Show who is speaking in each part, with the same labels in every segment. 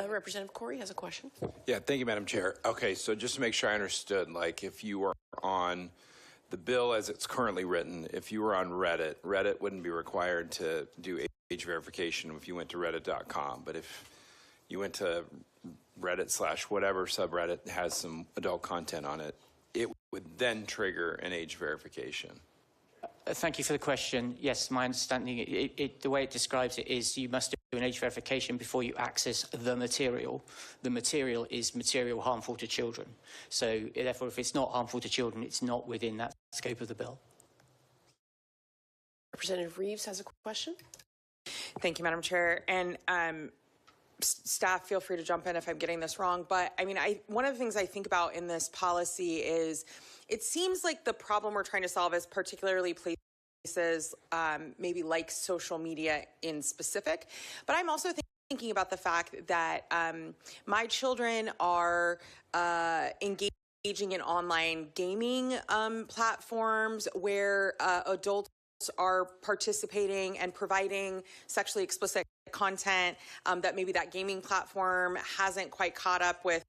Speaker 1: Representative Corey has a question.
Speaker 2: Yeah, thank you, Madam Chair. Okay, so just to make sure I understood, like if you were on the bill as it's currently written, if you were on Reddit, Reddit wouldn't be required to do age verification if you went to reddit.com. But if you went to Reddit/whatever subreddit has some adult content on it, it would then trigger an age verification.
Speaker 3: Thank you for the question. Yes, my understanding, the way it describes it is you must do an age verification before you access the material. The material is material harmful to children. So therefore, if it's not harmful to children, it's not within that scope of the bill.
Speaker 1: Representative Reeves has a question.
Speaker 4: Thank you, Madam Chair. And staff, feel free to jump in if I'm getting this wrong. But I mean, one of the things I think about in this policy is it seems like the problem we're trying to solve is particularly places maybe like social media in specific. But I'm also thinking about the fact that my children are engaging in online gaming platforms where adults are participating and providing sexually explicit content that maybe that gaming platform hasn't quite caught up with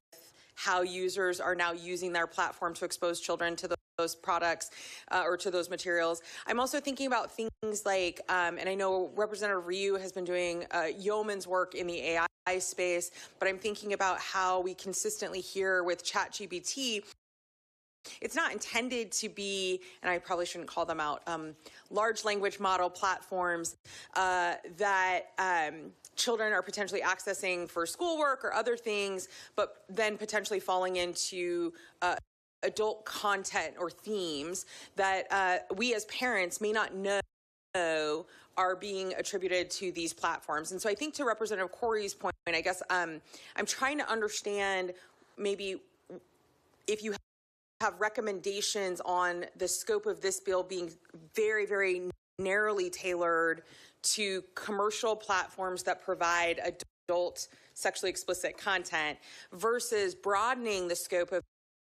Speaker 4: how users are now using their platform to expose children to those products or to those materials. I'm also thinking about things like, and I know Representative Ryu has been doing yeoman's work in the AI space, but I'm thinking about how we consistently hear with ChatGPT, it's not intended to be, and I probably shouldn't call them out, large language model platforms that children are potentially accessing for schoolwork or other things, but then potentially falling into adult content or themes that we as parents may not know are being attributed to these platforms. And so I think to Representative Corey's point, I guess I'm trying to understand maybe if you have recommendations on the scope of this bill being very, very narrowly tailored to commercial platforms that provide adult sexually explicit content versus broadening the scope of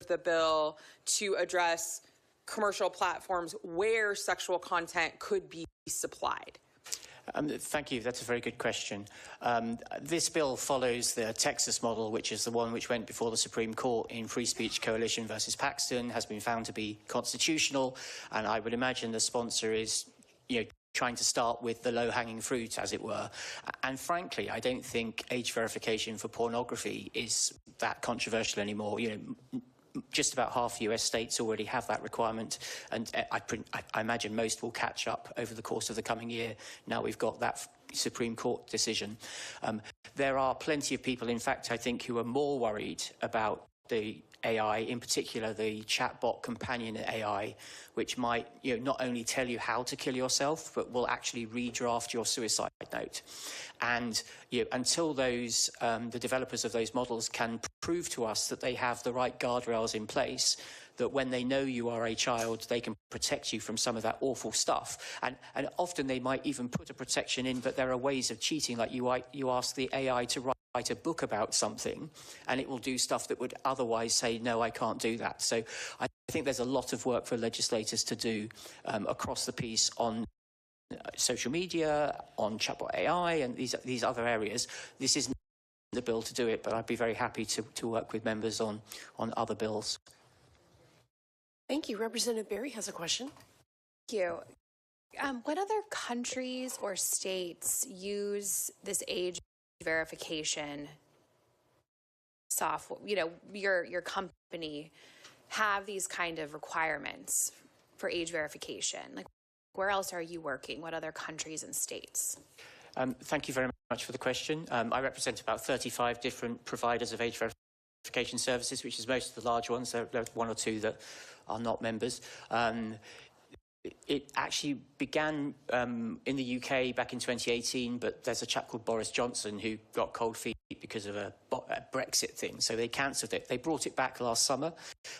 Speaker 4: the bill to address commercial platforms where sexual content could be supplied.
Speaker 3: Thank you. That's a very good question. This bill follows the Texas model, which is the one which went before the Supreme Court in Free Speech Coalition versus Paxton, has been found to be constitutional, and I would imagine the sponsor is, trying to start with the low-hanging fruit, as it were. And frankly, I don't think age verification for pornography is that controversial anymore. Just about half US states already have that requirement, and I imagine most will catch up over the course of the coming year. Now we've got that Supreme Court decision. There are plenty of people, in fact, I think, who are more worried about the AI, in particular the chatbot companion AI, which might not only tell you how to kill yourself, but will actually redraft your suicide note. And until those the developers of those models can prove to us that they have the right guardrails in place, that when they know you are a child, they can protect you from some of that awful stuff. And often they might even put a protection in, but there are ways of cheating, like you ask the AI to write a book about something, and it will do stuff that would otherwise say, no, I can't do that. So I think there's a lot of work for legislators to do across the piece on social media, on chatbot AI, and these other areas. This isn't the bill to do it, but I'd be very happy to work with members on other bills.
Speaker 1: Thank you. Representative Berry has a question.
Speaker 5: Thank you. What other countries or states use this age verification software? Your company have these kind of requirements for age verification. Like, where else are you working? What other countries and states?
Speaker 3: Thank you very much for the question. I represent about 35 different providers of age verification services, which is most of the large ones. There are one or two that are not members. It actually began in the UK back in 2018, but there's a chap called Boris Johnson who got cold feet because of a Brexit thing, so they cancelled it. They brought it back last summer.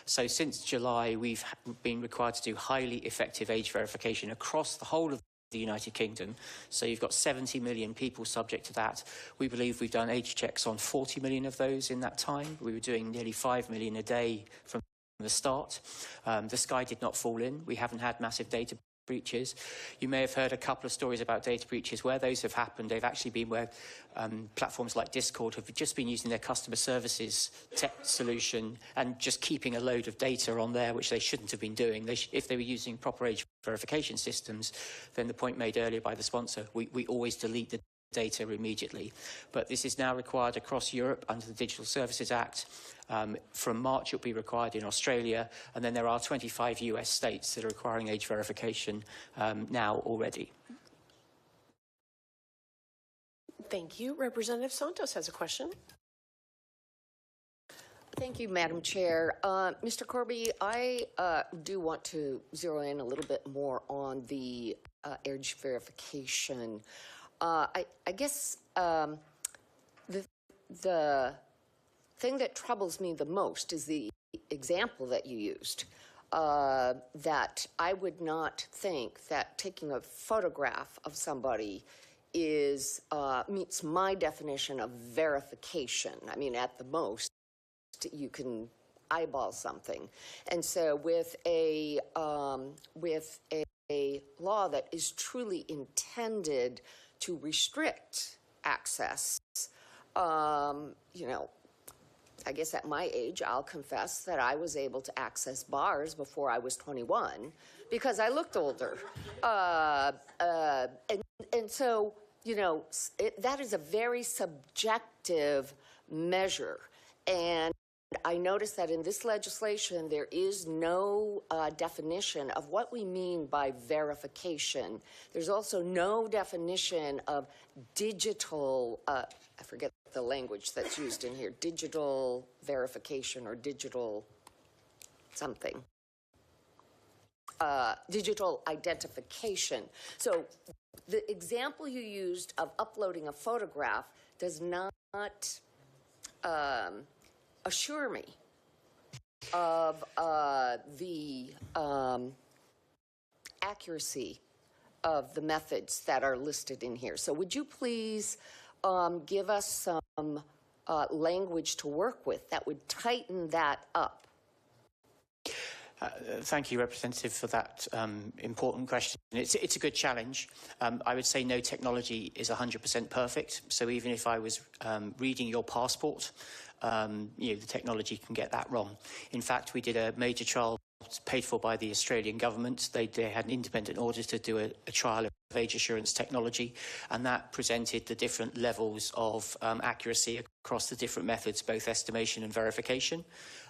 Speaker 3: So since July, we've been required to do highly effective age verification across the whole of the United Kingdom. So you've got 70 million people subject to that. We believe we've done age checks on 40 million of those in that time. We were doing nearly 5 million a day from the start. The sky did not fall in. We haven't had massive data breaches. You may have heard a couple of stories about data breaches. Where those have happened, they've actually been where platforms like Discord have just been using their customer services tech solution and just keeping a load of data on there, which they shouldn't have been doing. If they were using proper age verification systems, then the point made earlier by the sponsor, we always delete the data immediately. But this is now required across Europe under the Digital Services Act. From March, it'll be required in Australia, and then there are 25 US states that are requiring age verification now already.
Speaker 1: Thank you. Representative Santos has a question.
Speaker 6: Thank you, Madam Chair. Mr. Corby, I do want to zero in a little bit more on the age verification. I guess the thing that troubles me the most is the example that you used, that I would not think that taking a photograph of somebody meets my definition of verification. I mean, at the most, you can eyeball something. And so with a law that is truly intended to restrict access, you know, I guess at my age, I'll confess that I was able to access bars before I was 21 because I looked older. And so, you know, that is a very subjective measure. And I noticed that in this legislation, there is no definition of what we mean by verification. There's also no definition of digital, I forget the language that's used in here, digital verification or digital something. Digital identification. So the example you used of uploading a photograph does not assure me of the accuracy of the methods that are listed in here. So would you please give us some language to work with that would tighten that up?
Speaker 3: Thank you, Representative, for that important question. It's a good challenge. I would say no technology is 100% perfect. So even if I was reading your passport, you know, the technology can get that wrong. In fact, we did a major trial paid for by the Australian government. They had an independent auditor do a trial of age assurance technology, and that presented the different levels of accuracy across the different methods, both estimation and verification.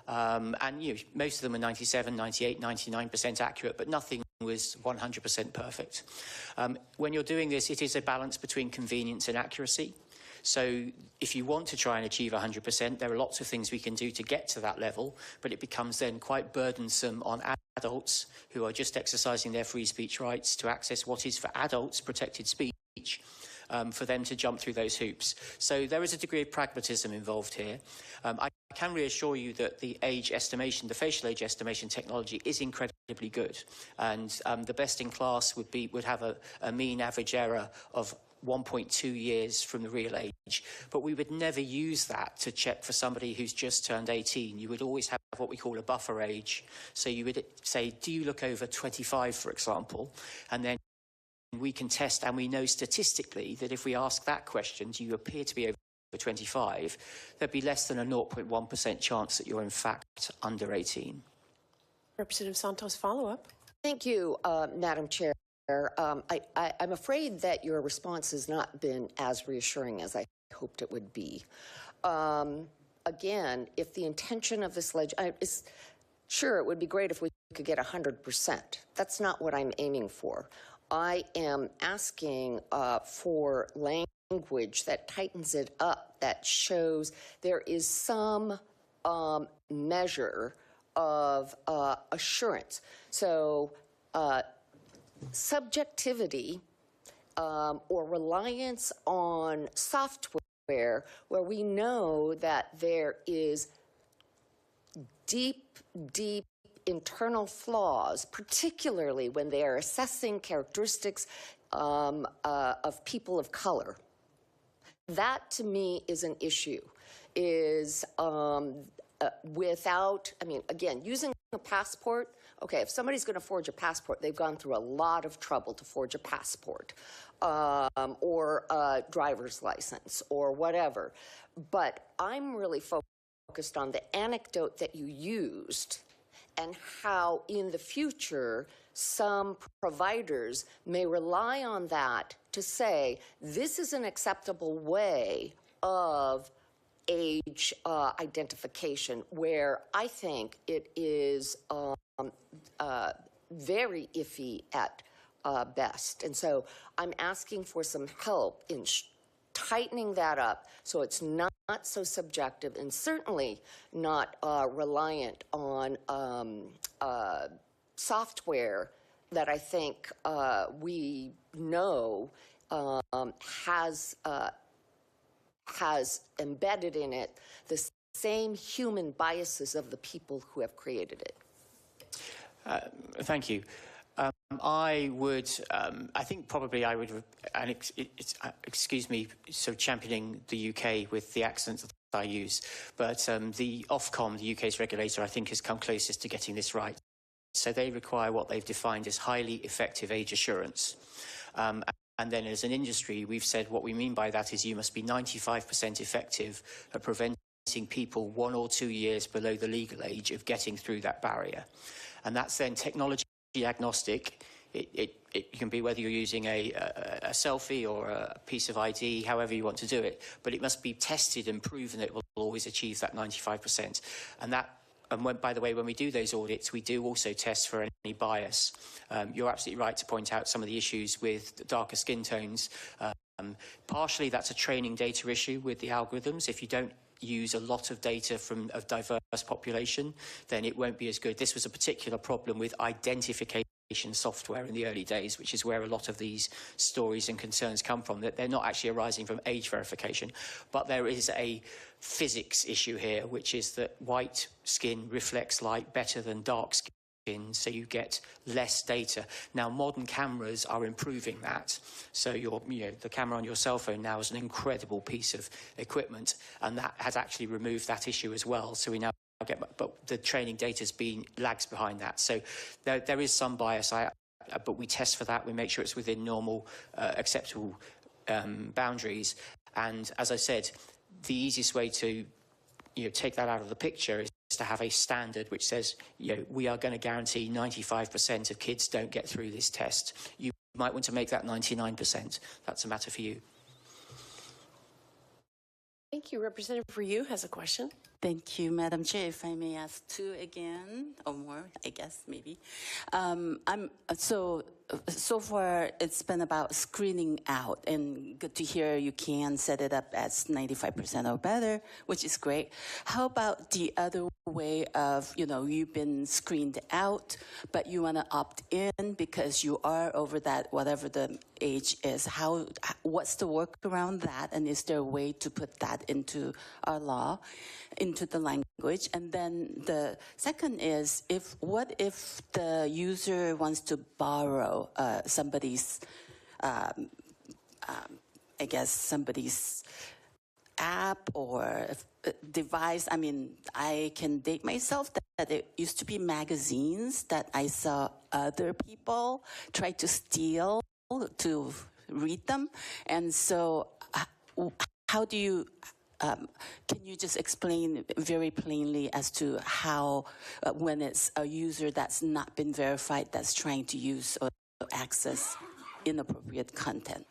Speaker 3: And you know, most of them are 97, 98, 99% accurate, but nothing was 100% perfect. When you're doing this, it is a balance between convenience and accuracy. So if you want to try and achieve 100%, there are lots of things we can do to get to that level, but it becomes then quite burdensome on adults who are just exercising their free speech rights to access what is for adults protected speech, for them to jump through those hoops. So there is a degree of pragmatism involved here. I can reassure you that the age estimation, the facial age estimation technology is incredibly good. And the best in class would have a mean average error of 1.2 years from the real age. But we would never use that to check for somebody who's just turned 18. You would always have what we call a buffer age. So you would say, do you look over 25, for example? And then we can test, and we know statistically that if we ask that question, do you appear to be over 25, there'd be less than a 0.1% chance that you're in fact under 18.
Speaker 1: Representative Santos, follow-up.
Speaker 6: Thank you, Madam Chair. I'm afraid that your response has not been as reassuring as I hoped it would be. Again, if the intention of this is, sure, it would be great if we could get 100%. That's not what I'm aiming for. I am asking for language that tightens it up, that shows there is some measure of assurance. So subjectivity or reliance on software where we know that there is deep internal flaws, particularly when they are assessing characteristics of people of color. That, to me, is an issue, without, I mean, again, using a passport, okay, if somebody's going to forge a passport, they've gone through a lot of trouble to forge a passport or a driver's license or whatever. But I'm really focused on the anecdote that you used and how in the future some providers may rely on that to say, this is an acceptable way of age identification, where I think it is very iffy at best. And so I'm asking for some help in tightening that up so it's not so subjective and certainly not reliant on software that I think we know has embedded in it the same human biases of the people who have created it.
Speaker 3: Thank you. I would, I think probably I would, and excuse me, sort of championing the UK with the accent that I use, but the Ofcom, the UK's regulator, I think has come closest to getting this right. So they require what they've defined as highly effective age assurance. And then as an industry, we've said what we mean by that is you must be 95% effective at preventing people 1 or 2 years below the legal age of getting through that barrier. And that's then technology agnostic. It can be whether you're using a selfie or a piece of ID, however you want to do it, but it must be tested and proven that it will always achieve that 95%. And when, by the way, when we do those audits, we do also test for any bias. You're absolutely right to point out some of the issues with darker skin tones. Partially, that's a training data issue with the algorithms. If you don't use a lot of data from a diverse population, then it won't be as good. This was a particular problem with identification software in the early days, which is where a lot of these stories and concerns come from, that they're not actually arising from age verification. But there is a physics issue here, which is that white skin reflects light better than dark skin, so you get less data. Now, modern cameras are improving that. So the camera on your cell phone now is an incredible piece of equipment, and that has actually removed that issue as well. So we now but the training data's been lags behind that. So there is some bias, but we test for that. We make sure it's within normal, acceptable boundaries. And as I said, the easiest way to take that out of the picture is to have a standard which says, we are going to guarantee 95% of kids don't get through this test. You might want to make that 99%. That's a matter for you.
Speaker 1: Thank you. Representative Ryu has a question.
Speaker 7: Thank you, Madam Chair. If I may ask two again, or more, I guess, maybe. So far, it's been about screening out, and good to hear you can set it up as 95% or better, which is great. How about the other way of, you've been screened out, but you want to opt in because you are over that, whatever the age is? What's the work around that, and is there a way to put that into our law, into the language? And then the second is, what if the user wants to borrow somebody's, somebody's app or device? I mean, I can date myself that it used to be magazines that I saw other people try to steal to read them. And so how do you, can you just explain very plainly as to how, when it's a user that's not been verified that's trying to use or access inappropriate content?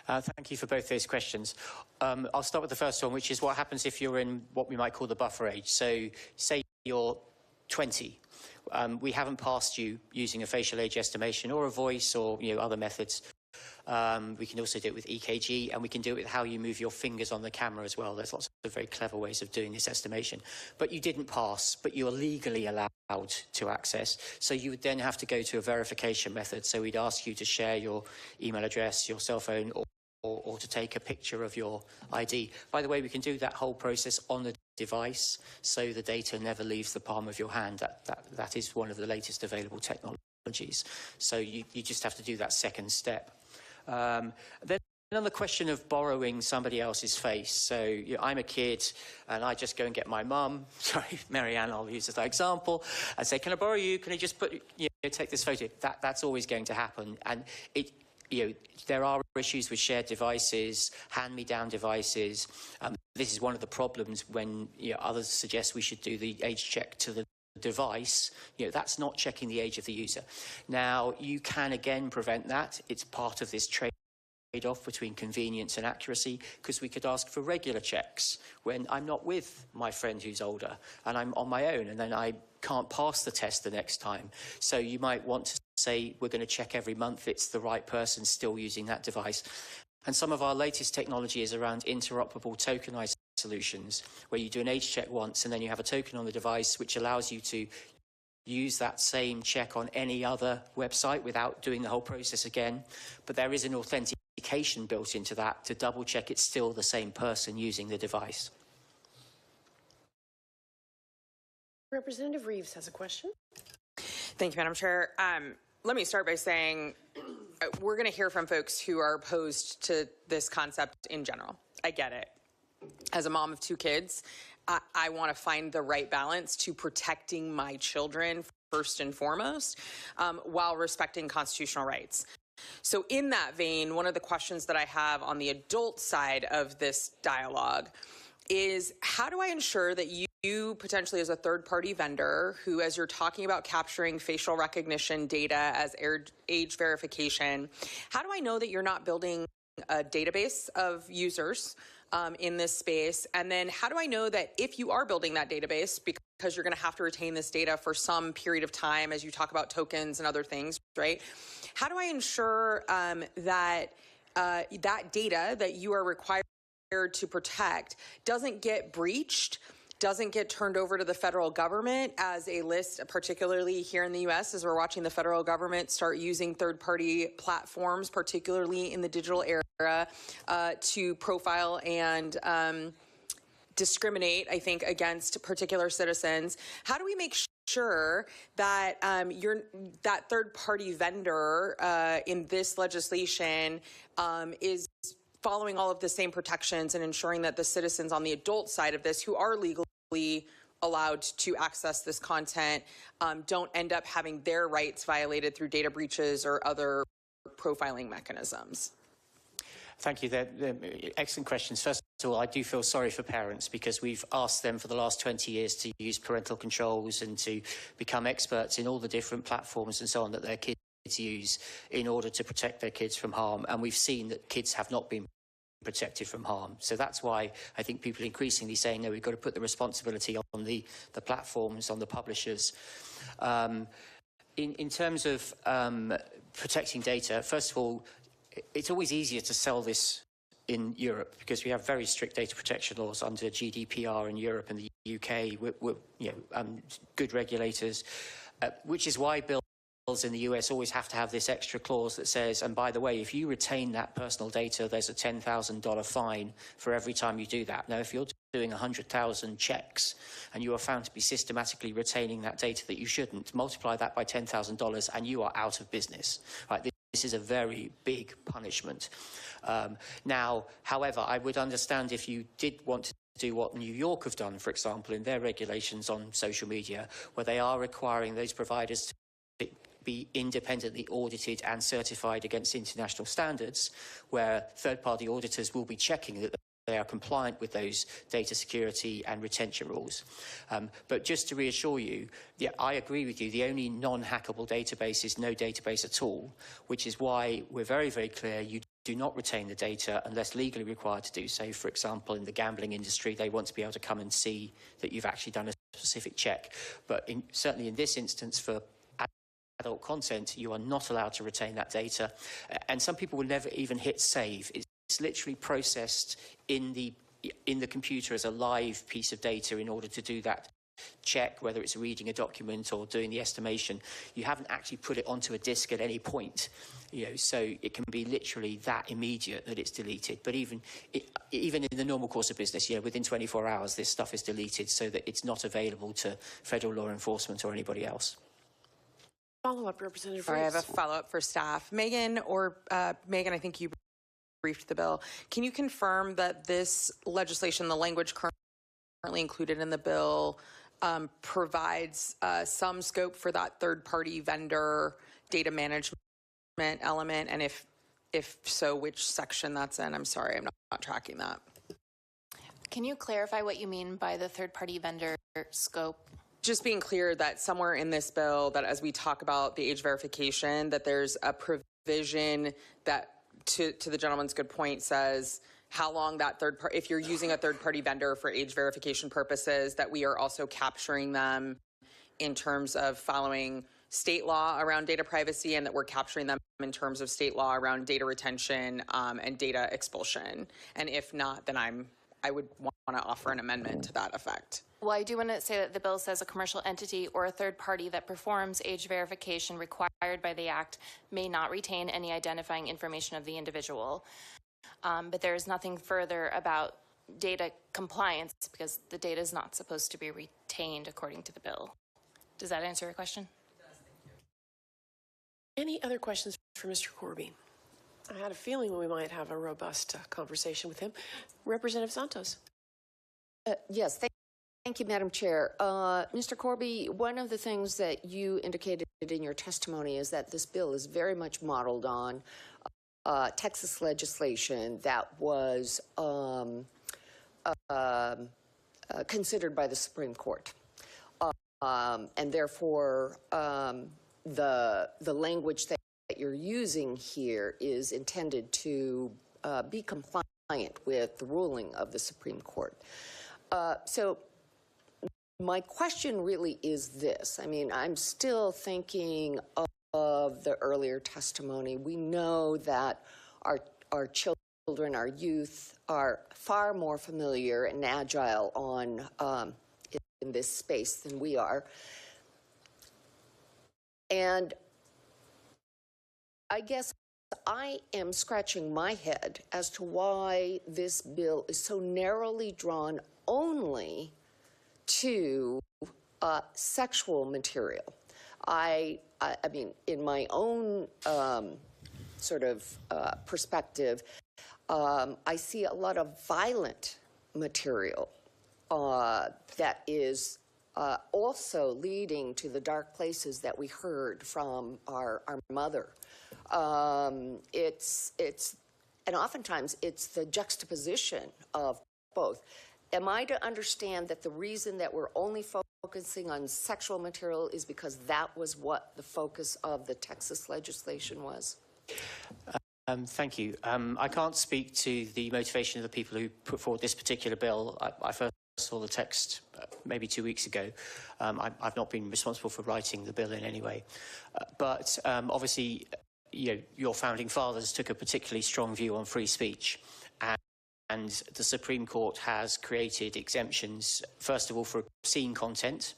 Speaker 3: Thank you for both those questions. I'll start with the first one, which is what happens if you're in what we might call the buffer age. So say you're 20. We haven't passed you using a facial age estimation or a voice or other methods. We can also do it with EKG, and we can do it with how you move your fingers on the camera as well. There's lots of very clever ways of doing this estimation. But you didn't pass, but you're legally allowed to access. So you would then have to go to a verification method. So we'd ask you to share your email address, your cell phone, or to take a picture of your ID. By the way, we can do that whole process on the device, so the data never leaves the palm of your hand. That is one of the latest available technologies. So you just have to do that second step. Then on the question of borrowing somebody else's face, so I'm a kid and I just go and get my mum, sorry, Marianne, I'll use as that example, and say, can I borrow you? Can I just take this photo? That's always going to happen. And there are issues with shared devices, hand-me-down devices. This is one of the problems when others suggest we should do the age check to the device. That's not checking the age of the user. Now, you can again prevent that. It's part of this trade-off between convenience and accuracy, because we could ask for regular checks when I'm not with my friend who's older and I'm on my own, and then I can't pass the test the next time. So you might want to say, we're going to check every month it's the right person still using that device. And some of our latest technology is around interoperable tokenized solutions, where you do an age check once and then you have a token on the device which allows you to use that same check on any other website without doing the whole process again. But there is an authentication built into that to double check it's still the same person using the device.
Speaker 1: Representative Reeves has a question.
Speaker 4: Thank you, Madam Chair. Let me start by saying we're going to hear from folks who are opposed to this concept in general. I get it. As a mom of 2 kids, I want to find the right balance to protecting my children first and foremost, while respecting constitutional rights. So in that vein, one of the questions that I have on the adult side of this dialogue is, how do I ensure that you potentially as a third-party vendor who, as you're talking about capturing facial recognition data as age verification, how do I know that you're not building a database of users in this space? And then how do I know that if you are building that database, because you're going to have to retain this data for some period of time as you talk about tokens and other things, right? How do I ensure that that data that you are required to protect doesn't get breached, doesn't get turned over to the federal government as a list, particularly here in the U.S., as we're watching the federal government start using third-party platforms, particularly in the digital era, to profile and discriminate, I think, against particular citizens. How do we make sure that that third-party vendor in this legislation is following all of the same protections and ensuring that the citizens on the adult side of this who are legally allowed to access this content don't end up having their rights violated through data breaches or other profiling mechanisms?
Speaker 3: Thank you. They're excellent questions. First of all, I do feel sorry for parents, because we've asked them for the last 20 years to use parental controls and to become experts in all the different platforms and so on that their kids use in order to protect their kids from harm. And we've seen that kids have not been protected from harm. So that's why I think people are increasingly saying, no, we've got to put the responsibility on the platforms, on the publishers. In terms of protecting data, first of all, it's always easier to sell this in Europe because we have very strict data protection laws under GDPR in Europe and the UK. We're good regulators, which is why bills in the US always have to have this extra clause that says, and by the way, if you retain that personal data, there's a $10,000 fine for every time you do that. Now, if you're doing 100,000 checks and you are found to be systematically retaining that data that you shouldn't, multiply that by $10,000 and you are out of business. Right? This is a very big punishment. Now, however, I would understand if you did want to do what New York have done, for example, in their regulations on social media, where they are requiring those providers to be independently audited and certified against international standards, where third-party auditors will be checking that they are compliant with those data security and retention rules. But just to reassure you, yeah, I agree with you. The only non-hackable database is no database at all, which is why we're very, very clear you do not retain the data unless legally required to do so. For example, in the gambling industry, they want to be able to come and see that you've actually done a specific check. But certainly in this instance, for adult content, you are not allowed to retain that data. And some people will never even hit save. It's literally processed in the computer as a live piece of data in order to do that check, whether it's reading a document or doing the estimation. You haven't actually put it onto a disk at any point, so it can be literally that immediate that it's deleted. But even in the normal course of business, within 24 hours, this stuff is deleted so that it's not available to federal law enforcement or anybody else.
Speaker 1: Follow-up, Representative
Speaker 4: Sorry, I have a
Speaker 1: Reeves.
Speaker 4: follow-up for staff. Megan, I think you briefed the bill. Can you confirm that this legislation, the language currently included in the bill, provides some scope for that third-party vendor data management element? And if so, which section that's in? I'm sorry, I'm not tracking that.
Speaker 8: Can you clarify what you mean by the third-party vendor scope?
Speaker 4: Just being clear that somewhere in this bill, that as we talk about the age verification, that there's a provision that, to the gentleman's good point, says how long that third party, if you're using a third-party vendor for age verification purposes, that we are also capturing them in terms of following state law around data privacy, and that we're capturing them in terms of state law around data retention and data expulsion. And if not, then I would want to offer an amendment to that effect.
Speaker 8: Well, I do want to say that the bill says a commercial entity or a third party that performs age verification required by the Act may not retain any identifying information of the individual. But there is nothing further about data compliance because the data is not supposed to be retained according to the bill. Does that answer your question?
Speaker 1: It does, thank you. Any other questions for Mr. Corby? I had a feeling we might have a robust conversation with him. Representative Santos.
Speaker 6: Yes, thank you, Madam Chair. Mr. Corby, one of the things that you indicated in your testimony is that this bill is very much modeled on Texas legislation that was considered by the Supreme Court. And therefore, the language that you're using here is intended to be compliant with the ruling of the Supreme Court. So my question really is this. I mean, I'm still thinking of the earlier testimony. We know that our children, our youth are far more familiar and agile in this space than we are. And I guess I am scratching my head as to why this bill is so narrowly drawn only to sexual material. I mean, in my own sort of perspective, I see a lot of violent material that is also leading to the dark places that we heard from our mother. And oftentimes it's the juxtaposition of both. Am I to understand that the reason that we're only focusing on sexual material is because that was what the focus of the Texas legislation was?
Speaker 3: Thank you. I can't speak to the motivation of the people who put forward this particular bill. I first saw the text maybe 2 weeks ago. I've not been responsible for writing the bill in any way. But obviously, your founding fathers took a particularly strong view on free speech. And the Supreme Court has created exemptions, first of all, for obscene content.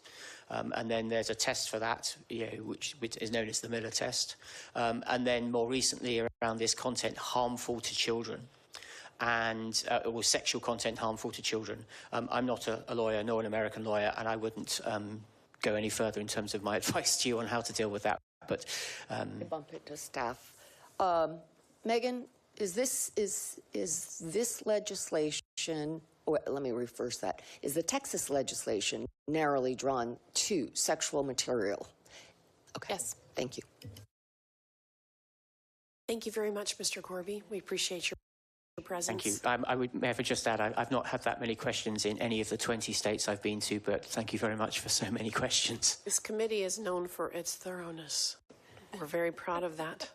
Speaker 3: And then there's a test for that, which is known as the Miller test. And then more recently around this content harmful to children or sexual content harmful to children. I'm not a lawyer, nor an American lawyer, and I wouldn't go any further in terms of my advice to you on how to deal with that. But
Speaker 6: bump it to staff. Megan, is this legislation, or let me reverse that, is the Texas legislation narrowly drawn to sexual material? Okay.
Speaker 8: Yes.
Speaker 6: Thank you.
Speaker 1: Thank you very much, Mr. Corby. We appreciate your presence.
Speaker 3: thank you. I would may I just add, I've not had that many questions in any of the 20 states I've been to, but thank you very much for so many questions.
Speaker 1: This committee is known for its thoroughness. We're very proud of that.